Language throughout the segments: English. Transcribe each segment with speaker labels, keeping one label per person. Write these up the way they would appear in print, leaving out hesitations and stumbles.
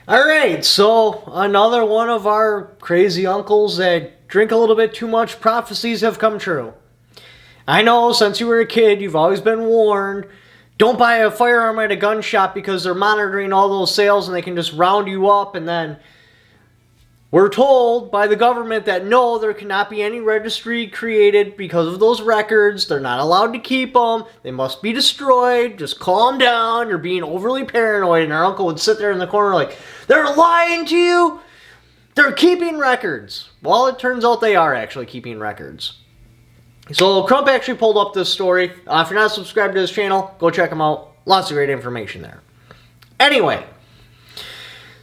Speaker 1: Alright, so another one of our crazy uncles that drink a little bit too much prophecies have come true. I know since you were a kid, you've always been warned, don't buy a firearm at a gun shop because they're monitoring all those sales and they can just round you up. And then we're told by the government that no, there cannot be any registry created because of those records. They're not allowed to keep them. They must be destroyed. Just calm down. You're being overly paranoid. And our uncle would sit there in the corner like, they're lying to you. They're keeping records. Well, it turns out they are actually keeping records. So Crump actually pulled up this story. If you're not subscribed to his channel, go check him out. Lots of great information there. Anyway,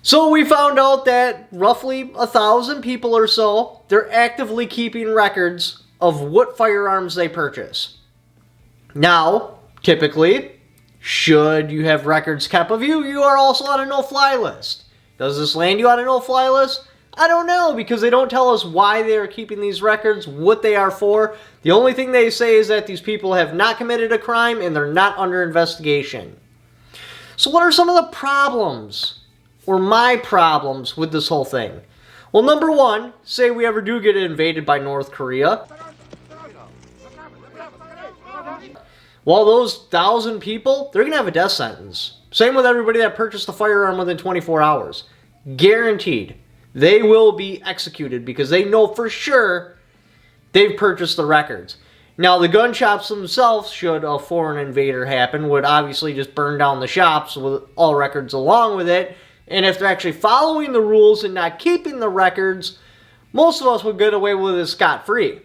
Speaker 1: so we found out that roughly 1,000 people or so, they're actively keeping records of what firearms they purchase. Now, typically, should you have records kept of you, you are also on a no-fly list. Does this land you on a no-fly list? I don't know, because they don't tell us why they are keeping these records, what they are for. The only thing they say is that these people have not committed a crime and they're not under investigation. So what are some of the problems, or my problems, with this whole thing? Well, number one, say we ever do get invaded by North Korea. Well, those 1,000 people, they're going to have a death sentence. Same with everybody that purchased a firearm within 24 hours. Guaranteed. They will be executed because they know for sure they've purchased the records. Now, the gun shops themselves, should a foreign invader happen, would obviously just burn down the shops with all records along with it. And if they're actually following the rules and not keeping the records, most of us would get away with it scot-free.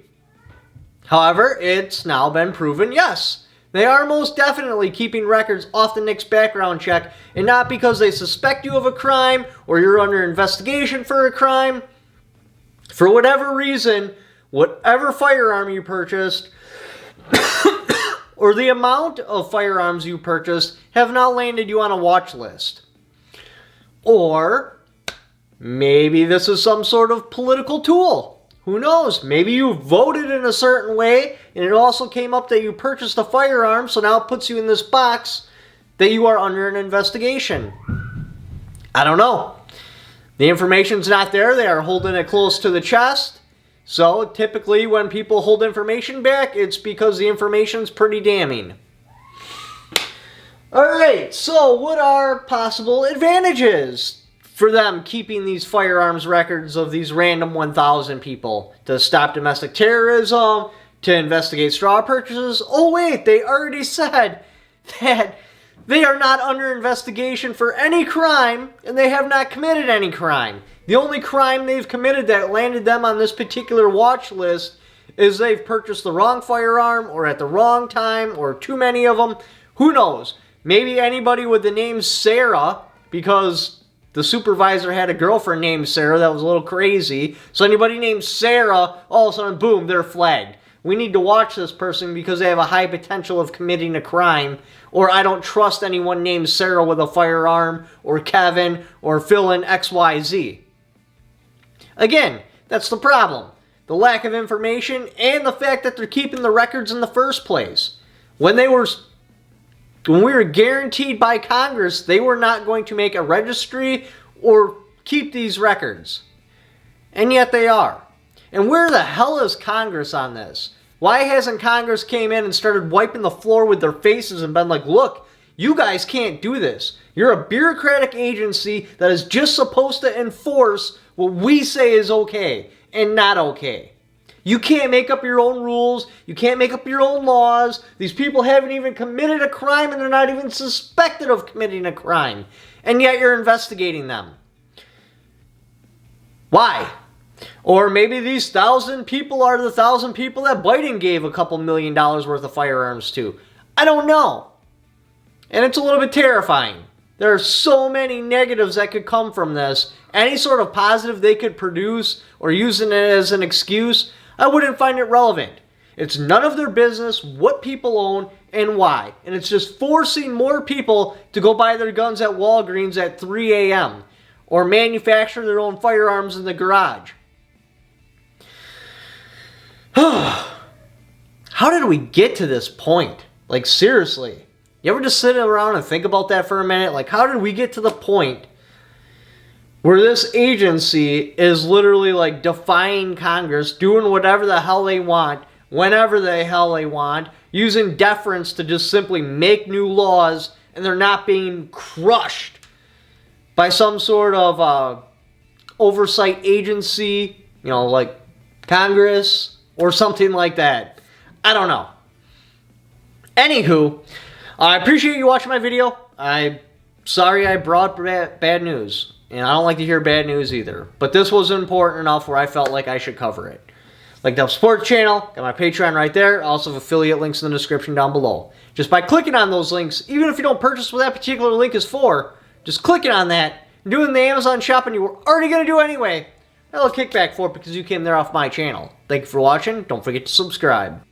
Speaker 1: However, it's now been proven, yes, they are most definitely keeping records off the NICS background check, and not because they suspect you of a crime or you're under investigation for a crime. For whatever reason, whatever firearm you purchased or the amount of firearms you purchased have now landed you on a watch list. Or maybe this is some sort of political tool. Who knows? Maybe you voted in a certain way, and it also came up that you purchased a firearm, so now it puts you in this box that you are under an investigation. I don't know. The information's not there. They are holding it close to the chest. So typically when people hold information back, it's because the information's pretty damning. Alright, so what are possible advantages for them keeping these firearms records of these random 1,000 people? To stop domestic terrorism, to investigate straw purchases. Oh wait, they already said that they are not under investigation for any crime, and they have not committed any crime. The only crime they've committed that landed them on this particular watch list is they've purchased the wrong firearm, or at the wrong time, or too many of them. Who knows? Maybe anybody with the name Sarah, because the supervisor had a girlfriend named Sarah. That was a little crazy. So anybody named Sarah, all of a sudden, boom, they're flagged. We need to watch this person because they have a high potential of committing a crime. Or I don't trust anyone named Sarah with a firearm, or Kevin, or Phil in XYZ. Again, that's the problem. The lack of information and the fact that they're keeping the records in the first place. When we were guaranteed by Congress they were not going to make a registry or keep these records. And yet they are. And where the hell is Congress on this? Why hasn't Congress came in and started wiping the floor with their faces and been like, look, you guys can't do this. You're a bureaucratic agency that is just supposed to enforce what we say is okay and not okay. You can't make up your own rules. You can't make up your own laws. These people haven't even committed a crime and they're not even suspected of committing a crime. And yet you're investigating them. Why? Or maybe these 1,000 people are the 1,000 people that Biden gave a couple $1 million worth of firearms to. I don't know. And it's a little bit terrifying. There are so many negatives that could come from this. Any sort of positive they could produce or using it as an excuse, I wouldn't find it relevant. It's none of their business what people own and why. And it's just forcing more people to go buy their guns at Walgreens at 3 a.m. or manufacture their own firearms in the garage. How did we get to this point? Like, seriously. You ever just sit around and think about that for a minute? Like, how did we get to the point where this agency is literally like defying Congress, doing whatever the hell they want, whenever the hell they want, using deference to just simply make new laws, and they're not being crushed by some sort of oversight agency, you know, like Congress or something like that. I don't know. Anywho, I appreciate you watching my video. I'm sorry I brought bad news. And I don't like to hear bad news either. But this was important enough where I felt like I should cover it. Like the sports channel, got my Patreon right there. I also have affiliate links in the description down below. Just by clicking on those links, even if you don't purchase what that particular link is for, just clicking on that, doing the Amazon shopping you were already going to do anyway, a little kickback for it because you came there off my channel. Thank you for watching. Don't forget to subscribe.